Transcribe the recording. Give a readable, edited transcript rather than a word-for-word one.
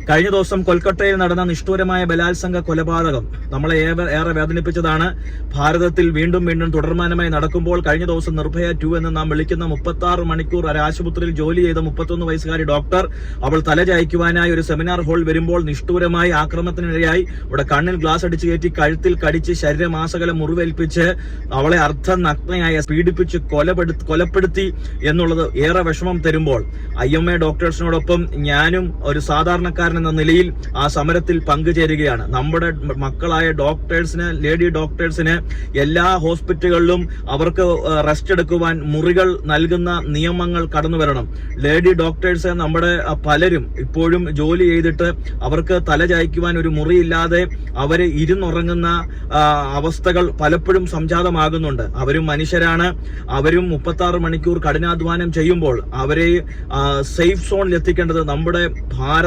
കഴിഞ്ഞ ദിവസം കൊൽക്കത്തയിൽ നടന്ന നിഷ്ഠൂരമായ ബലാത്സംഗ കൊലപാതകം നമ്മളെ ഏറെ വേദനിപ്പിച്ചതാണ്. ഭാരതത്തിൽ വീണ്ടും തുടർമാനമായി നടക്കുമ്പോൾ കഴിഞ്ഞ ദിവസം നിർഭയ 2 എന്ന് നാം വിളിക്കുന്ന 36 മണിക്കൂർ ആശുപത്രിയിൽ ജോലി ചെയ്ത 31 വയസ്സുകാരി ഡോക്ടർ അവൾ തലചായ്ക്കുവാനായി ഒരു സെമിനാർ ഹാൾ വരുമ്പോൾ നിഷ്ഠൂരമായി ആക്രമണത്തിനിരയായി ഇവിടെ കണ്ണിൽ ഗ്ലാസ് അടിച്ചു കയറ്റി കഴുത്തിൽ കടിച്ച് ശരീരമാസകലം മുറിവേൽപ്പിച്ച് അവളെ അർദ്ധനഗ്നയായി പീഡിപ്പിച്ച് കൊലപ്പെടുത്തി എന്നുള്ളത് ഏറെ വിഷമം തരുമ്പോൾ IMA ഡോക്ടേഴ്സിനോടൊപ്പം ഞാനും ഒരു സാധാരണക്കാരൻ എന്ന നിലയിൽ ആ സമരത്തിൽ പങ്കുചേരുകയാണ്. നമ്മുടെ മക്കളായ ഡോക്ടേഴ്സിന്, ലേഡി ഡോക്ടേഴ്സിന് എല്ലാ ഹോസ്പിറ്റലുകളിലും അവർക്ക് റെസ്റ്റ് എടുക്കുവാൻ മുറികൾ നൽകുന്ന നിയമങ്ങൾ കടന്നു വരണം. ലേഡി ഡോക്ടേഴ്സ് നമ്മുടെ പലരും ഇപ്പോഴും ജോലി ചെയ്തിട്ട് അവർക്ക് തലചായ്ക്കുവാൻ ഒരു മുറിയില്ലാതെ അവര് ഇരുന്നുറങ്ങുന്ന അവസ്ഥകൾ പലപ്പോഴും സംജാതമാകുന്നുണ്ട്. അവരും മനുഷ്യരാണ്. അവരും 36 മണിക്കൂർ കഠിനാധ്വാനം ചെയ്യുമ്പോൾ അവരെ സേഫ് സോണിൽ എത്തിക്കേണ്ടത് നമ്മുടെ ഭാരത